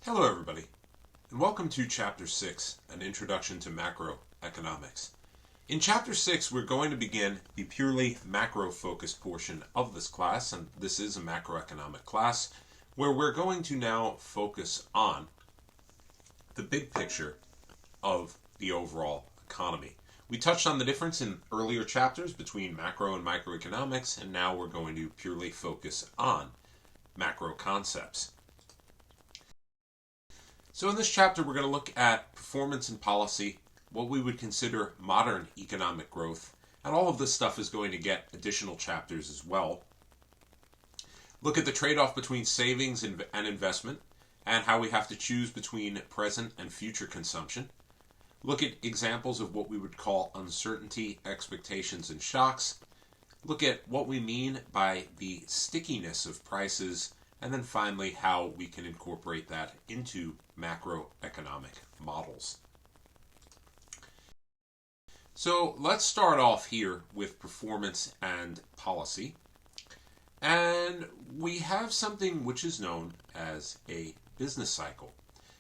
Hello, everybody, and welcome to Chapter 6, An Introduction to Macroeconomics. In Chapter 6, we're going to begin the purely macro-focused portion of this class, and this is a macroeconomic class, where we're going to now focus on the big picture of the overall economy. We touched on the difference in earlier chapters between macro and microeconomics, and now we're going to purely focus on macro concepts. So in this chapter, we're going to look at performance and policy, what we would consider modern economic growth, and all of this stuff is going to get additional chapters as well. Look at the trade-off between savings and investment, and how we have to choose between present and future consumption. Look at examples of what we would call uncertainty, expectations, and shocks. Look at what we mean by the stickiness of prices, and then finally how we can incorporate that into macroeconomic models. So let's start off here with performance and policy. And we have something which is known as a business cycle.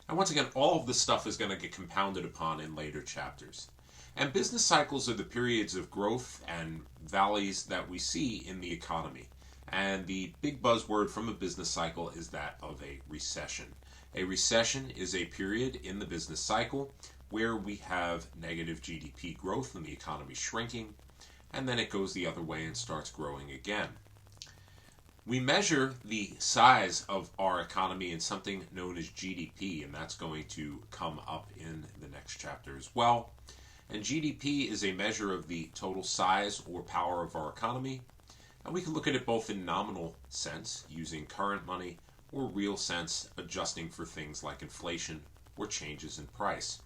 And once again, all of this stuff is going to get compounded upon in later chapters. And business cycles are the periods of growth and valleys that we see in the economy. And the big buzzword from a business cycle is that of a recession. A recession is a period in the business cycle where we have negative GDP growth and the economy shrinking, and then it goes the other way and starts growing again. We measure the size of our economy in something known as GDP, and that's going to come up in the next chapter as well. And GDP is a measure of the total size or power of our economy. And we can look at it both in nominal sense, using current money, or real sense, adjusting for things like inflation or changes in price.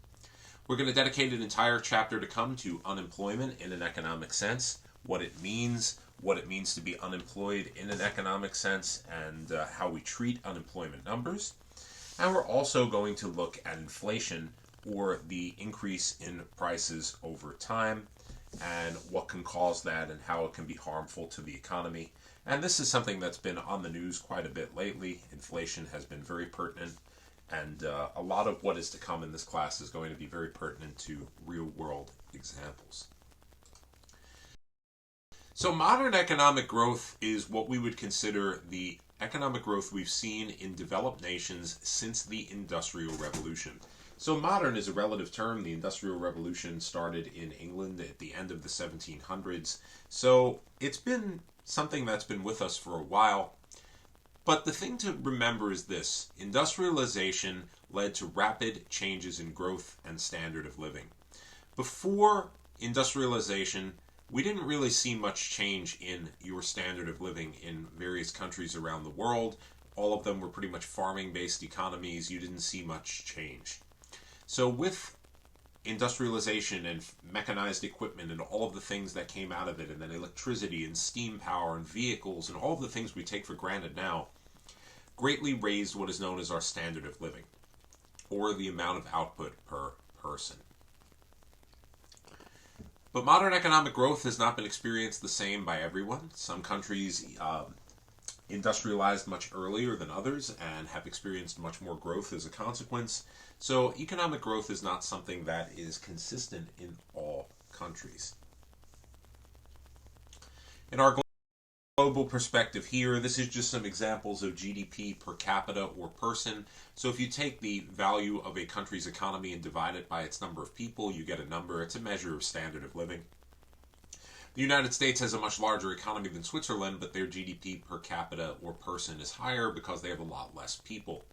We're going to dedicate an entire chapter to come to unemployment in an economic sense, what it means to be unemployed in an economic sense, and how we treat unemployment numbers. And we're also going to look at inflation, or the increase in prices over time, and what can cause that and how it can be harmful to the economy. And this is something that's been on the news quite a bit lately. Inflation has been very pertinent, and a lot of what is to come in this class is going to be very pertinent to real-world examples. So modern economic growth is what we would consider the economic growth we've seen in developed nations since the Industrial Revolution. So modern is a relative term. The Industrial Revolution started in England at the end of the 1700s. So it's been something that's been with us for a while. But the thing to remember is this: industrialization led to rapid changes in growth and standard of living. Before industrialization, we didn't really see much change in your standard of living in various countries around the world. All of them were pretty much farming-based economies. You didn't see much change. So with industrialization and mechanized equipment and all of the things that came out of it, and then electricity and steam power and vehicles and all of the things we take for granted now, greatly raised what is known as our standard of living, or the amount of output per person. But modern economic growth has not been experienced the same by everyone. Some countries industrialized much earlier than others and have experienced much more growth as a consequence. So economic growth is not something that is consistent in all countries. In our global perspective here, this is just some examples of GDP per capita or person. So if you take the value of a country's economy and divide it by its number of people, you get a number. It's a measure of standard of living. The United States has a much larger economy than Switzerland, but their GDP per capita or person is higher because they have a lot less people.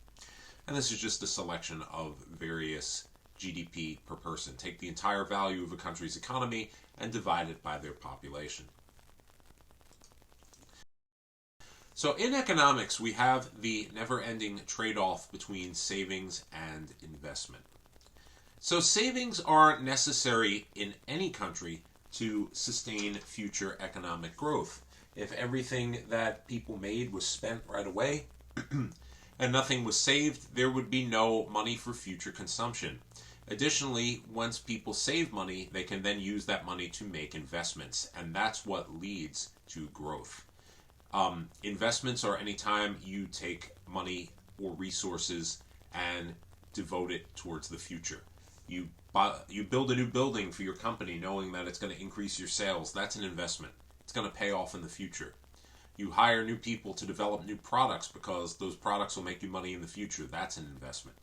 And this is just a selection of various GDP per person. Take the entire value of a country's economy and divide it by their population. So in economics, we have the never-ending trade-off between savings and investment. So savings are necessary in any country to sustain future economic growth. If everything that people made was spent right away and nothing was saved, there would be no money for future consumption. Additionally, once people save money, they can then use that money to make investments, and that's what leads to growth. Investments are any time you take money or resources and devote it towards the future. You build a new building for your company knowing that it's going to increase your sales. That's an investment. It's going to pay off in the future. You hire new people to develop new products because those products will make you money in the future. That's an investment.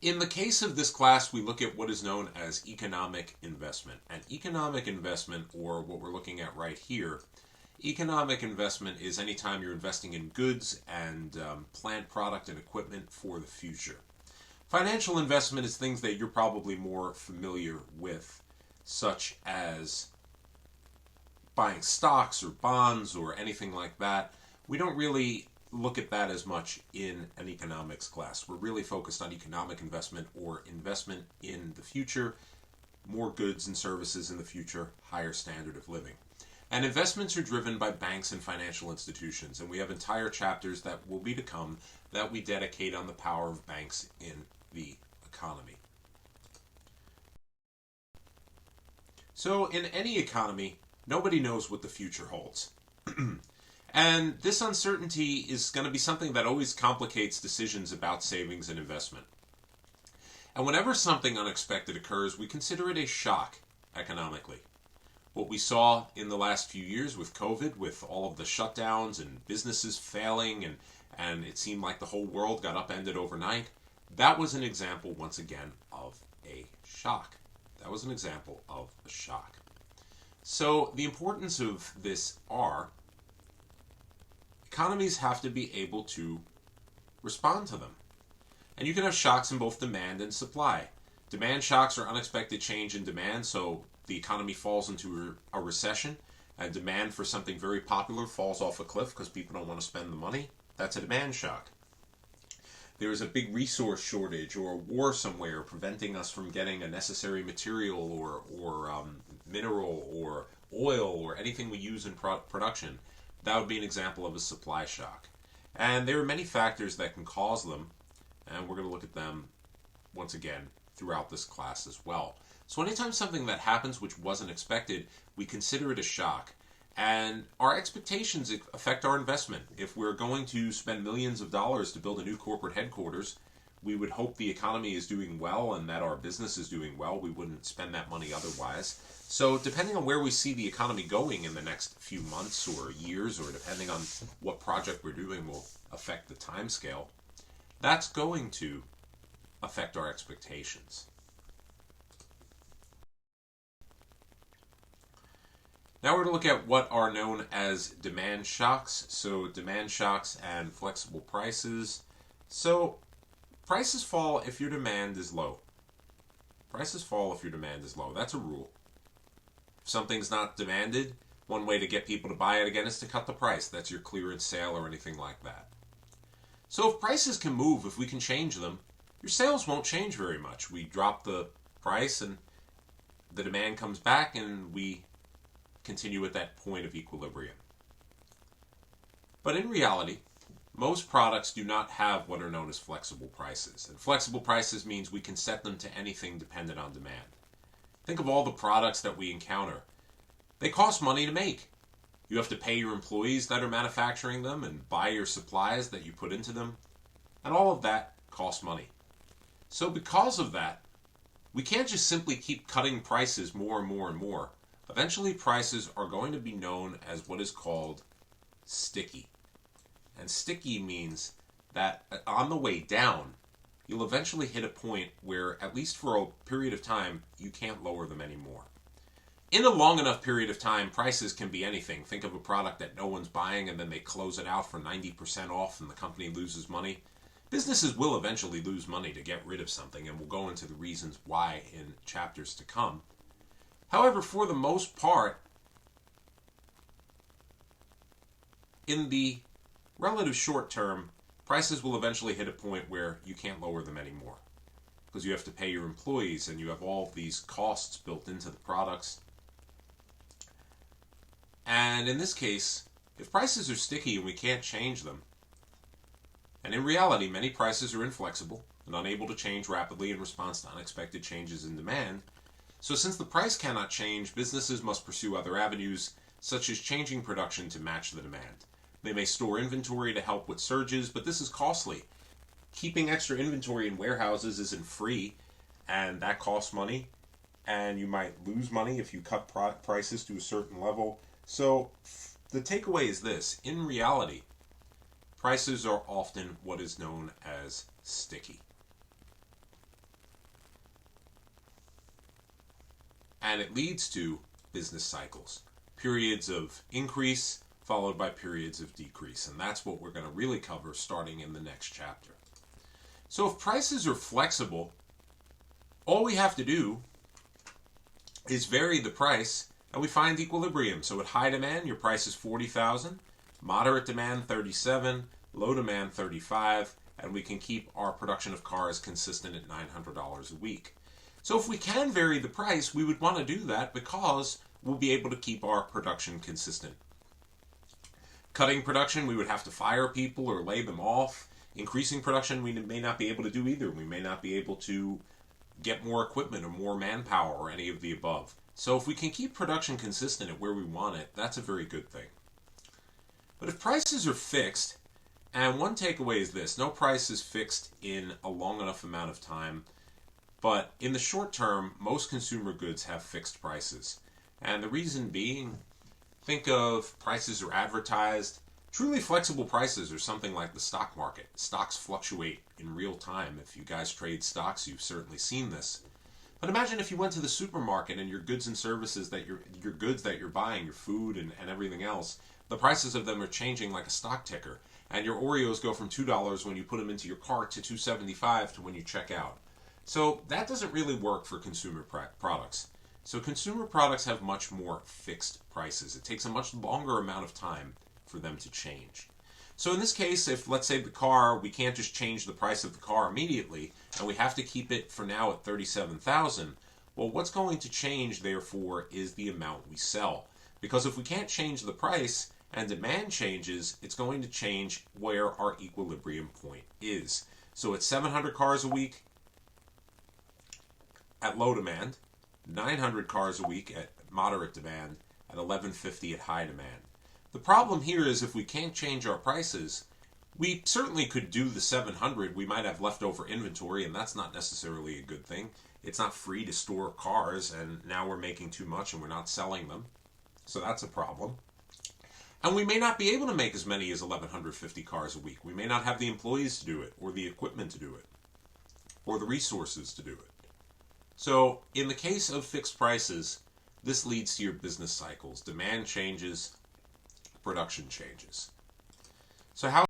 In the case of this class, we look at what is known as economic investment. And economic investment, or what we're looking at right here, economic investment is anytime you're investing in goods and plant, product, and equipment for the future. Financial investment is things that you're probably more familiar with, such as buying stocks or bonds or anything like that. We don't really look at that as much in an economics class. We're really focused on economic investment, or investment in the future, more goods and services in the future, higher standard of living. And investments are driven by banks and financial institutions, and we have entire chapters that will be to come that we dedicate on the power of banks in the economy. So in any economy, nobody knows what the future holds. And this uncertainty is going to be something that always complicates decisions about savings and investment. And whenever something unexpected occurs, we consider it a shock economically. What we saw in the last few years with COVID, with all of the shutdowns and businesses failing, and it seemed like the whole world got upended overnight, that was an example, once again, of a shock. That was an example of a shock. So the importance of this are economies have to be able to respond to them. And you can have shocks in both demand and supply. Demand shocks are unexpected change in demand, so the economy falls into a recession, and demand for something very popular falls off a cliff because people don't want to spend the money. That's a demand shock. There is a big resource shortage or a war somewhere preventing us from getting a necessary material or mineral or oil or anything we use in production. That would be an example of a supply shock. And there are many factors that can cause them, and we're going to look at them once again throughout this class as well. So anytime something that happens which wasn't expected, we consider it a shock. And our expectations affect our investment. If we're going to spend millions of dollars to build a new corporate headquarters, we would hope the economy is doing well and that our business is doing well. We wouldn't spend that money otherwise. So depending on where we see the economy going in the next few months or years, or depending on what project we're doing will affect the time scale, that's going to affect our expectations. Now we're going to look at what are known as demand shocks. So demand shocks and flexible prices. So prices fall if your demand is low. Prices fall if your demand is low. That's a rule. If something's not demanded, one way to get people to buy it again is to cut the price. That's your clearance sale or anything like that. So if prices can move, if we can change them, your sales won't change very much. We drop the price and the demand comes back and we continue at that point of equilibrium. But in reality, most products do not have what are known as flexible prices. And flexible prices means we can set them to anything dependent on demand. Think of all the products that we encounter. They cost money to make. You have to pay your employees that are manufacturing them and buy your supplies that you put into them. And all of that costs money. So because of that, we can't just simply keep cutting prices more and more and more. Eventually, prices are going to be known as what is called sticky. And sticky means that on the way down, you'll eventually hit a point where, at least for a period of time, you can't lower them anymore. In a long enough period of time, prices can be anything. Think of a product that no one's buying and then they close it out for 90% off and the company loses money. Businesses will eventually lose money to get rid of something, and we'll go into the reasons why in chapters to come. However, for the most part, in the relative short term, prices will eventually hit a point where you can't lower them anymore because you have to pay your employees and you have all of these costs built into the products. And in this case, if prices are sticky and we can't change them, and in reality many prices are inflexible and unable to change rapidly in response to unexpected changes in demand, so since the price cannot change, businesses must pursue other avenues, such as changing production to match the demand. They may store inventory to help with surges, but this is costly. keeping extra inventory in warehouses isn't free, and that costs money, and you might lose money if you cut prices to a certain level. So the takeaway is this: in reality, prices are often what is known as sticky. And it leads to business cycles, periods of increase followed by periods of decrease. And that's what we're going to really cover starting in the next chapter. So if prices are flexible, all we have to do is vary the price and we find equilibrium. So at high demand, your price is $40,000, moderate demand $37,000, low demand $35,000, and we can keep our production of cars consistent at $900 a week. So if we can vary the price, we would want to do that because we'll be able to keep our production consistent. Cutting production, we would have to fire people or lay them off. Increasing production, we may not be able to do either. We may not be able to get more equipment or more manpower or any of the above. So if we can keep production consistent at where we want it, that's a very good thing. But if prices are fixed, and one takeaway is this: no price is fixed in a long enough amount of time, but in the short term, most consumer goods have fixed prices. And the reason being, think of prices are advertised. Truly flexible prices are something like the stock market. Stocks fluctuate in real time. If you guys trade stocks, you've certainly seen this. But imagine if you went to the supermarket and your goods and services that your goods that you're buying, your food and everything else, the prices of them are changing like a stock ticker. And your Oreos go from $2 when you put them into your cart to $2.75 to when you check out. So that doesn't really work for consumer products. So consumer products have much more fixed prices. It takes a much longer amount of time for them to change. So in this case, if let's say the car, we can't just change the price of the car immediately, and we have to keep it for now at $37,000, well, what's going to change, therefore, is the amount we sell. Because if we can't change the price and demand changes, it's going to change where our equilibrium point is. So at 700 cars a week at low demand, 900 cars a week at moderate demand, at 1150 at high demand. The problem here is if we can't change our prices, we certainly could do the 700. We might have leftover inventory, and that's not necessarily a good thing. It's not free to store cars, and now we're making too much and we're not selling them. So that's a problem. And we may not be able to make as many as 1150 cars a week. We may not have the employees to do it, or the equipment to do it, or the resources to do it. So in the case of fixed prices, this leads to your business cycles. Demand changes, production changes. So how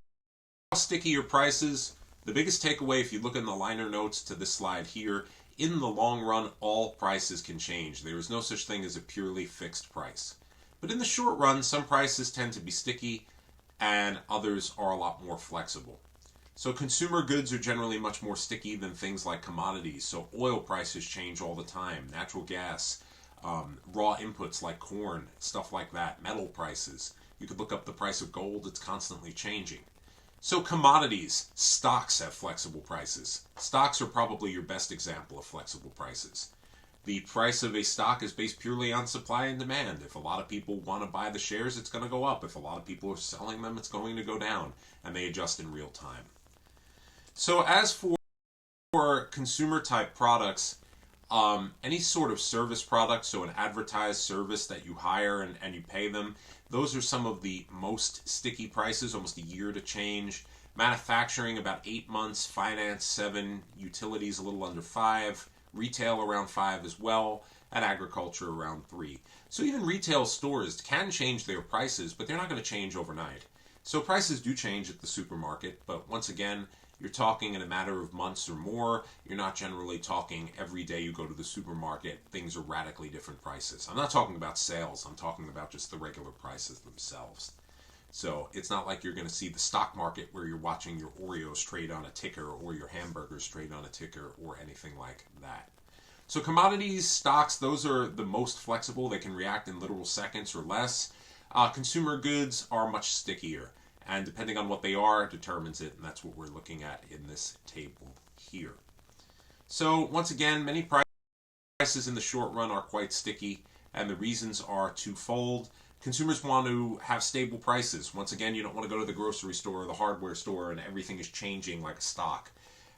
sticky are prices? The biggest takeaway, if you look in the liner notes to this slide here, in the long run, all prices can change. There is no such thing as a purely fixed price. But in the short run, some prices tend to be sticky and others are a lot more flexible. So consumer goods are generally much more sticky than things like commodities. So oil prices change all the time, natural gas, raw inputs like corn, stuff like that, metal prices. You could look up the price of gold, it's constantly changing. So commodities, stocks have flexible prices. Stocks are probably your best example of flexible prices. The price of a stock is based purely on supply and demand. If a lot of people want to buy the shares, it's going to go up. If a lot of people are selling them, it's going to go down. And they adjust in real time. So as for consumer type products, any sort of service product, so an advertised service that you hire and you pay them, those are some of the most sticky prices, almost a year to change. Manufacturing, about 8 months. Finance, 7. Utilities, a little under 5. Retail, around 5 as well. And agriculture, around 3. So even retail stores can change their prices, but they're not going to change overnight. So prices do change at the supermarket, but once again, you're talking in a matter of months or more. You're not generally talking every day you go to the supermarket, things are radically different prices. I'm not talking about sales, I'm talking about just the regular prices themselves. So it's not like you're going to see the stock market where you're watching your Oreos trade on a ticker or your hamburgers trade on a ticker or anything like that. So commodities, stocks, those are the most flexible. They can react in literal seconds or less. Consumer goods are much stickier. And depending on what they are, determines it, and that's what we're looking at in this table here. So once again, many prices in the short run are quite sticky, and the reasons are twofold. Consumers want to have stable prices. Once again, you don't want to go to the grocery store or the hardware store and everything is changing like a stock.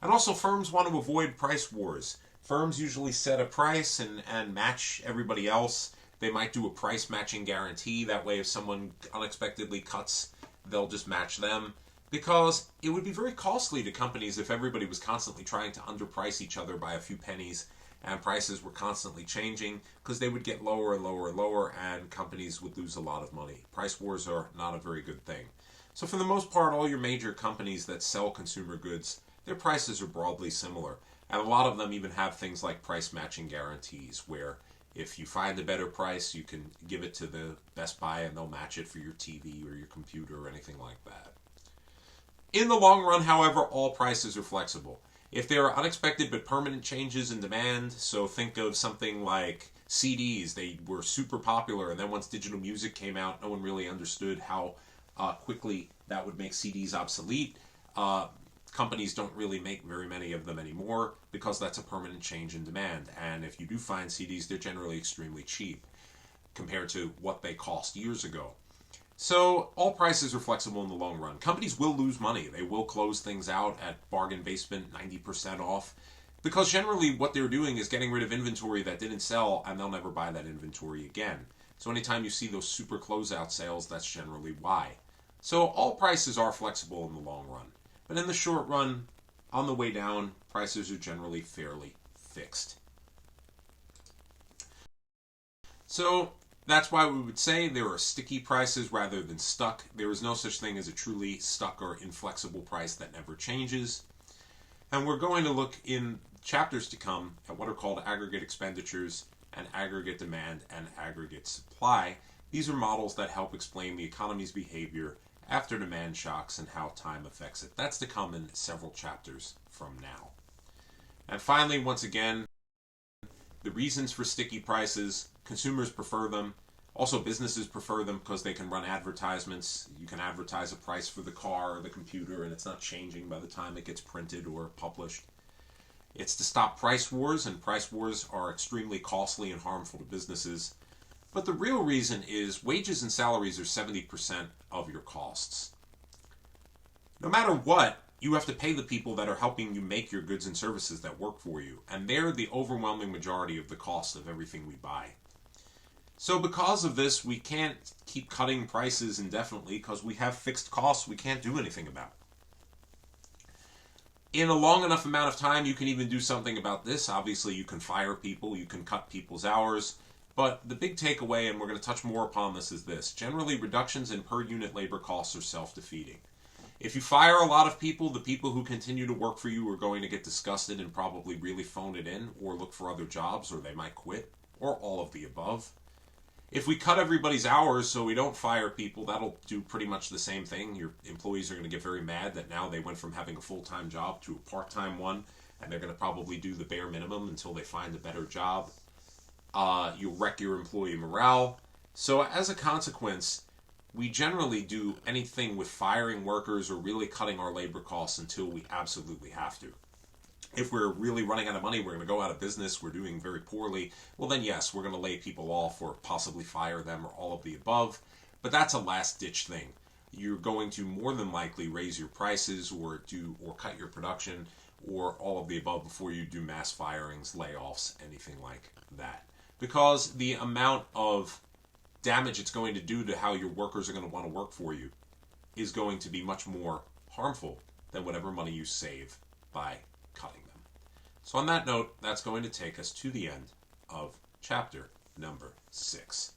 And also, firms want to avoid price wars. Firms usually set a price and match everybody else. They might do a price matching guarantee. That way, if someone unexpectedly cuts, they'll just match them. Because it would be very costly to companies if everybody was constantly trying to underprice each other by a few pennies and prices were constantly changing, because they would get lower and lower and lower and companies would lose a lot of money. Price wars are not a very good thing. So for the most part, all your major companies that sell consumer goods, their prices are broadly similar. And a lot of them even have things like price matching guarantees, where if you find a better price, you can give it to the Best Buy and they'll match it for your TV or your computer or anything like that. In the long run, however, all prices are flexible. If there are unexpected but permanent changes in demand, so think of something like CDs. They were super popular, and then once digital music came out, no one really understood how quickly that would make CDs obsolete. Companies don't really make very many of them anymore because that's a permanent change in demand. And if you do find CDs, they're generally extremely cheap compared to what they cost years ago. So all prices are flexible in the long run. Companies will lose money. They will close things out at bargain basement, 90% off, because generally what they're doing is getting rid of inventory that didn't sell, and they'll never buy that inventory again. So anytime you see those super closeout sales, that's generally why. So all prices are flexible in the long run. But in the short run, on the way down, prices are generally fairly fixed. So that's why we would say there are sticky prices rather than stuck. There is no such thing as a truly stuck or inflexible price that never changes. And we're going to look in chapters to come at what are called aggregate expenditures and aggregate demand and aggregate supply. These are models that help explain the economy's behavior after demand shocks and how time affects it. That's to come in several chapters from now. And finally, once again, the reasons for sticky prices. Consumers prefer them. Also, businesses prefer them because they can run advertisements. You can advertise a price for the car or the computer, and it's not changing by the time it gets printed or published. It's to stop price wars, and price wars are extremely costly and harmful to businesses. But the real reason is wages and salaries are 70% of your costs. No matter what, you have to pay the people that are helping you make your goods and services that work for you, and they're the overwhelming majority of the cost of everything we buy. So because of this, we can't keep cutting prices indefinitely because we have fixed costs we can't do anything about. In a long enough amount of time, you can even do something about this. Obviously, you can fire people, you can cut people's hours, but the big takeaway, and we're going to touch more upon this, is this. Generally, reductions in per unit labor costs are self-defeating. If you fire a lot of people, the people who continue to work for you are going to get disgusted and probably really phone it in or look for other jobs, or they might quit, or all of the above. If we cut everybody's hours so we don't fire people, that'll do pretty much the same thing. Your employees are going to get very mad that now they went from having a full-time job to a part-time one, and they're going to probably do the bare minimum until they find a better job. You'll wreck your employee morale. So as a consequence, we generally do anything with firing workers or really cutting our labor costs until we absolutely have to. If we're really running out of money, we're going to go out of business, we're doing very poorly, well then yes, we're going to lay people off or possibly fire them or all of the above, but that's a last-ditch thing. You're going to more than likely raise your prices or cut your production or all of the above before you do mass firings, layoffs, anything like that. Because the amount of damage it's going to do to how your workers are going to want to work for you is going to be much more harmful than whatever money you save by cutting them. So on that note, that's going to take us to the end of chapter number 6.